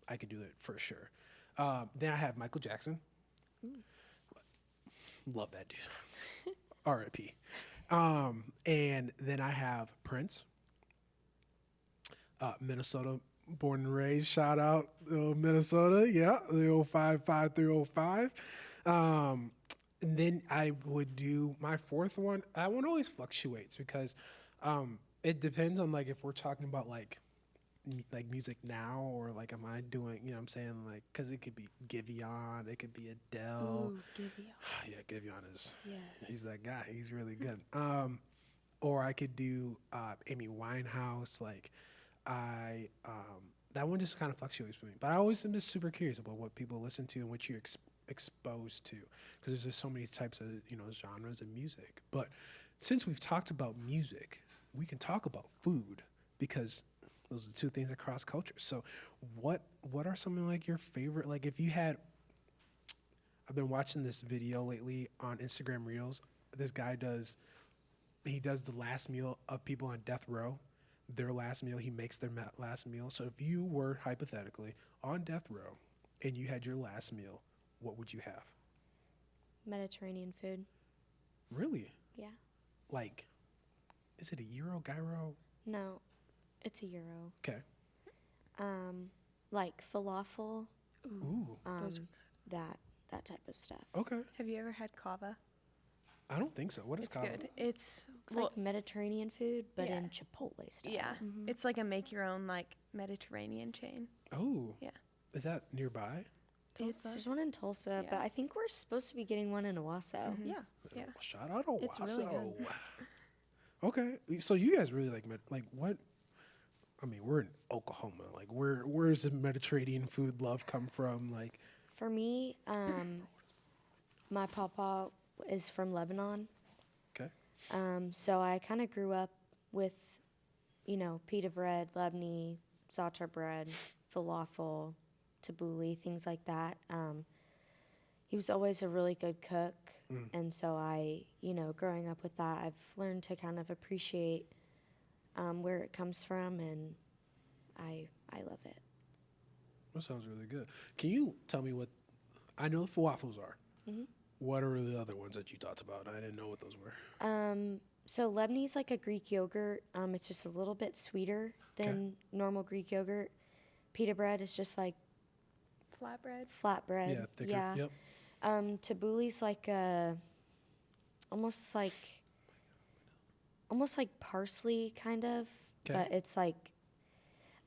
I could do it for sure. Then I have Michael Jackson. Love that dude. R.I.P. And then I have Prince, Minnesota, born and raised. Shout out Minnesota, yeah, the 055305. And then I would do my fourth one. That one always fluctuates because it depends on like if we're talking about like music now or like am I doing, you know what I'm saying, like because it could be Giveon, it could be Adele. Ooh, Giveon. Yeah, Giveon is Yes. he's that guy. He's really good. Or I could do Amy Winehouse. Like I that one just kind of fluctuates for me. But I always am just super curious about what people listen to and what you're exposed to because there's just so many types of genres of music. But since we've talked about music, we can talk about food because those are the two things across cultures. So what are some of like your favorite, like if you had, I've been watching this video lately on Instagram Reels. This guy does the last meal of people on death row. Their last meal, he makes their last meal. So if you were hypothetically on death row and you had your last meal, what would you have? Mediterranean food. Really? Yeah. Like, is it a gyro? No, it's a euro. Okay. Like falafel. Ooh. Those are That type of stuff. Okay. Have you ever had kava? I don't think so. What is It's kava? good. It's It's like Mediterranean food, but yeah. in Chipotle style. yeah. It's like a make your own like Mediterranean chain. Oh. Yeah. Is that nearby? Tulsa. There's one in Tulsa, but Yeah. I think we're supposed to be getting one in Owasso. Yeah. Yeah. Well, shout out Owasso. It's really good. Okay. So you guys really like what? I mean, we're in Oklahoma. Like, where's the Mediterranean food love come from? Like, For me, my papa is from Lebanon. okay. So I kind of grew up with, pita bread, lebni, za'atar bread, falafel, tabbouleh, things like that. He was always a really good cook. And so I, growing up with that, I've learned to kind of appreciate where it comes from, and I love it. That sounds really good. Can you tell me what? I know the falafels are. What are the other ones that you talked about? I didn't know what those were. So lebni's like a Greek yogurt. It's just a little bit sweeter than normal Greek yogurt. Pita bread is just like Flatbread. flatbread. Yeah, thicker. Yeah. Yep. Tabbouleh's like almost like parsley kind of, 'Kay. but it's like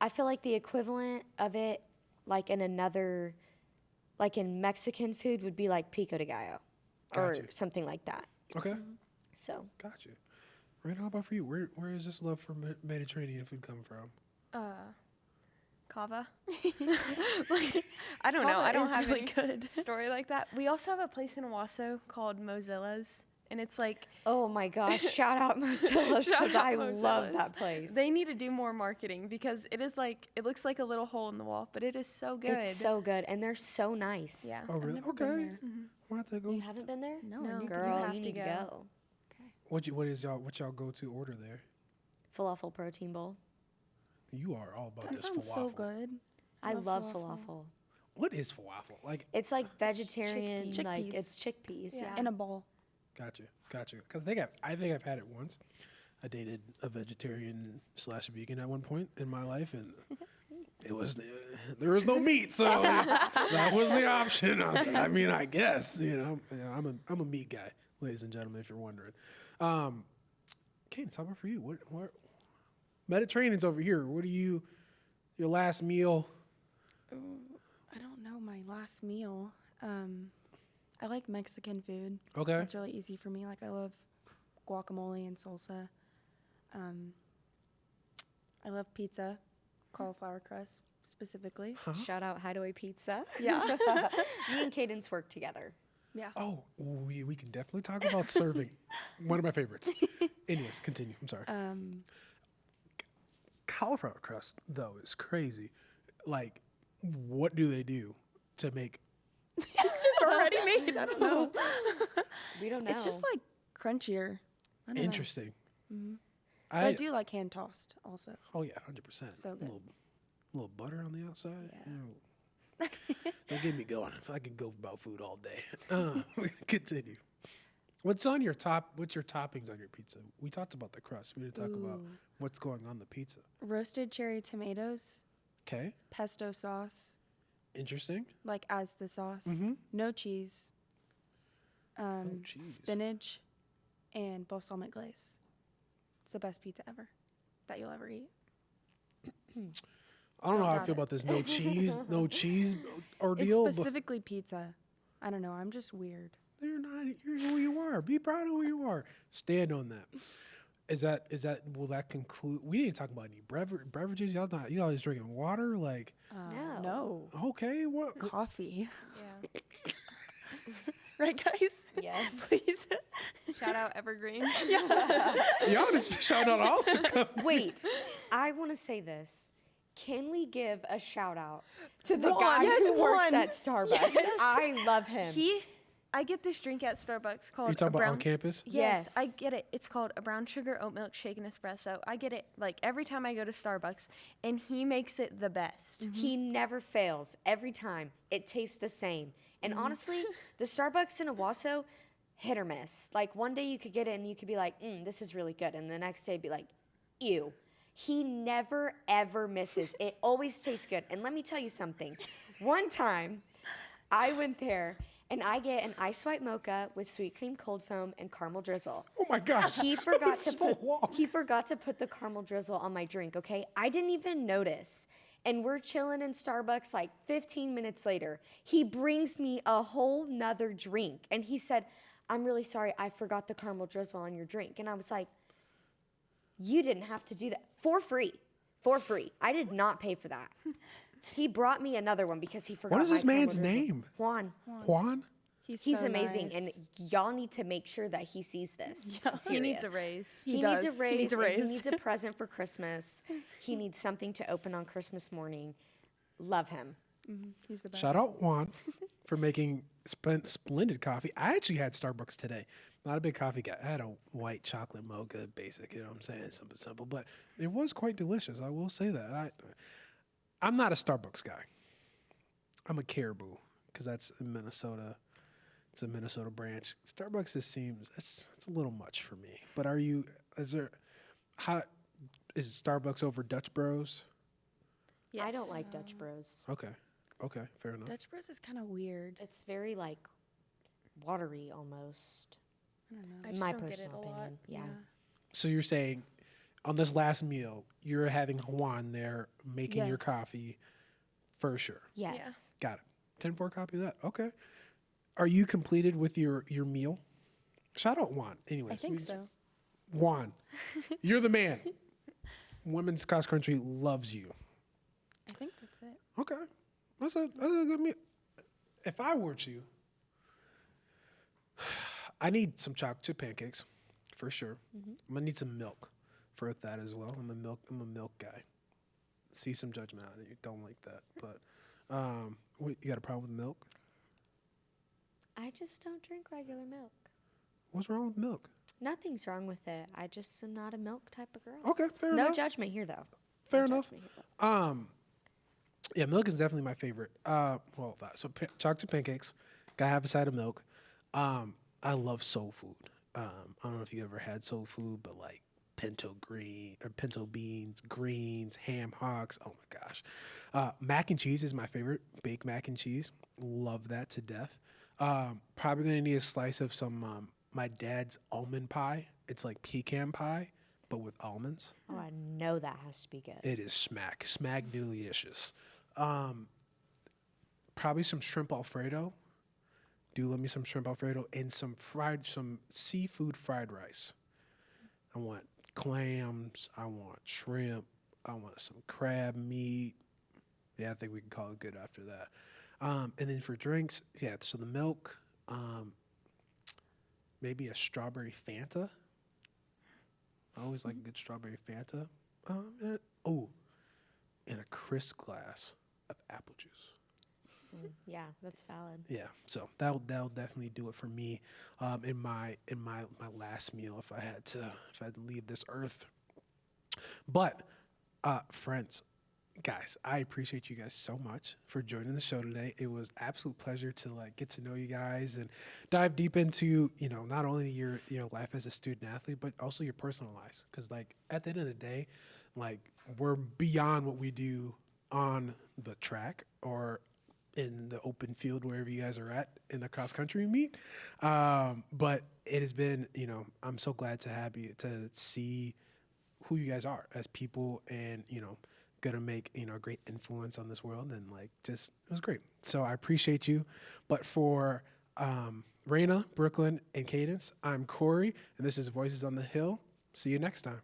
I feel like the equivalent of it, like in Mexican food, would be like pico de gallo, or Gotcha. something like that. Okay. So Gotcha. Rayna, how about for you? Where does this love for Mediterranean food come from? Kava. Like, I don't know. Kava I don't is have really any good. story like that. We also have a place in Owasso called Mozilla's, and it's like oh my gosh, shout out Mozilla's Shout because out I love Mozilla's. that place. they need to do more marketing because it is like it looks like a little hole in the wall, but it is so good. It's so good, and they're so nice. yeah. Oh, really? never been Okay. there. We'll have to go. You haven't been there? No, No. I need to Girl, have you to need to go. go. What y'all go to order there? Falafel protein bowl. You are all about That this sounds falafel. so good. I Love love falafel. falafel. What is falafel? Like, It's like vegetarian, Chickpeas. like Chickpeas. it's chickpeas. Yeah. Yeah. In a bowl. gotcha. Because I think I've had it once. I dated a vegetarian / vegan at one point in my life, and there was no meat, so that was the option. I guess I'm a meat guy, ladies and gentlemen, if you're wondering. Cadence, how about for you? What Mediterranean's over here? What are your last meal? I don't know my last meal. I like Mexican food. Okay. That's really easy for me. Like I love guacamole and salsa. I love pizza, cauliflower crust specifically. Shout out Hideaway Pizza. Yeah. Me and Cadence work together. Yeah. Oh, we can definitely talk about serving. One of my favorites. Anyways, continue. I'm sorry. Cauliflower crust, though, is crazy. Like, what do they do to make? It's just already made. I don't know. We don't know. It's just like crunchier. I don't know. Interesting. But I do like hand tossed also. Oh yeah, 100%. So good. Little butter on the outside. Yeah. Don't get me going. If I could go about food all day. Continue. What's on your top? What's your toppings on your pizza? We talked about the crust. We didn't talk about Ooh. what's going on the pizza. Roasted cherry tomatoes, Okay, pesto sauce, interesting. like as the sauce. Mm-hmm. No cheese. Cheese. Spinach, and balsamic glaze. It's the best pizza ever that you'll ever eat. I don't know how I doubt feel it. about this no cheese It's ordeal. But specifically pizza. I don't know. I'm just weird. you're not. You're who you are. Be proud of who you are. Stand on that. Is that? Will that conclude? We didn't talk about any beverages. Y'all not. You always drinking water? Like, No. okay, what? Coffee. Yeah. Right, guys? Yes. Please. Shout out Evergreen. Y'all just shout out all the companies. Wait, I want to say this. Can we give a shout out to the Juan. guy Yes, who works Juan. at Starbucks? Yes. I love him. I get this drink at Starbucks called You a talking about brown. on campus? Yes, I Yes. get it. It's called a brown sugar oat milk shaken espresso. I get it like every time I go to Starbucks, and he makes it the best. He never fails. Every time it tastes the same. And honestly, the Starbucks in Owasso, hit or miss. Like one day you could get it and you could be like, this is really good. And the next day be like, ew. He never, ever misses. It always tastes good. And let me tell you something. One time, I went there and I get an ice white mocha with sweet cream cold foam and caramel drizzle. Oh my gosh. He forgot to So put long. he forgot to put the caramel drizzle on my drink, okay? I didn't even notice. And we're chilling in Starbucks like 15 minutes later. He brings me a whole nother drink. And he said, I'm really sorry, I forgot the caramel drizzle on your drink. And I was like, you didn't have to do that. For free. For free. I did not pay for that. He brought me another one because he forgot What is my this man's caramel drizzle. name? Juan. Juan? He's so amazing. nice. And y'all need to make sure that he sees this. I'm He needs a serious. raise. He He needs does. a raise. He needs a and raise. He needs a present for Christmas. He needs something to open on Christmas morning. Love him. He's the best. Shout out Juan for making splendid coffee. I actually had Starbucks today. Not a big coffee guy. I had a white chocolate mocha, basic. You know what I'm saying? Something simple, but it was quite delicious. I will say that. I'm not a Starbucks guy. I'm a Caribou because that's in Minnesota. It's a Minnesota branch. Starbucks just seems it's a little much for me. But is it Starbucks over Dutch Bros? I don't like Dutch Bros. Okay, fair enough. Dutch Bros is kind of weird. It's very like watery almost. I don't know. I just My don't get personal it a lot. opinion. Yeah. So you're saying on this last meal, you're having Juan there making your Yes. coffee for sure. Yes. Got it. 10-4 copy of that. Okay. Are you completed with your meal? Shout out Juan. Anyways, I think so. Juan, you're the man. Women's cross country loves you. I think that's it. Okay. That's a good meal. If I were you, I need some chocolate chip pancakes for sure. I'm gonna need some milk for that as well. I'm a milk guy. See some judgment on it. You don't like that, but you got a problem with milk? I just don't drink regular milk. What's wrong with milk? Nothing's wrong with it. I just am not a milk type of girl. Okay, fair No enough. judgment here, though. Fair No enough. judgment here, though. Yeah, milk is definitely my favorite. Chocolate pancakes, gotta have a side of milk. I love soul food. I don't know if you ever had soul food, but like pinto beans, greens, ham hocks. Oh my gosh. Mac and cheese is my favorite. Baked mac and cheese. Love that to death. Probably gonna need a slice of some my dad's almond pie. It's like pecan pie, but with almonds. Oh, I know that has to be good. It is smack delicious. Probably some shrimp Alfredo. Do love me some shrimp Alfredo and some seafood fried rice. I want clams. I want shrimp. I want some crab meat. Yeah, I think we can call it good after that. And then for drinks, yeah, so the milk, maybe a strawberry Fanta. I always like a good strawberry Fanta. And a crisp glass of apple juice. Yeah, that's valid. Yeah, so that'll definitely do it for me in my last meal if I had to leave this earth. But friends, guys, I appreciate you guys so much for joining the show today. It was absolute pleasure to like get to know you guys and dive deep into, not only your, life as a student athlete, but also your personal lives. Cause like at the end of the day, like we're beyond what we do on the track or in the open field, wherever you guys are at in the cross country meet. But it has been, I'm so glad to have you to see who you guys are as people and, gonna make, a great influence on this world. And like, just, it was great. So I appreciate you. But for Rayna, Brooklyn, and Cadence, I'm Corey, and this is Voices on the Hill. See you next time.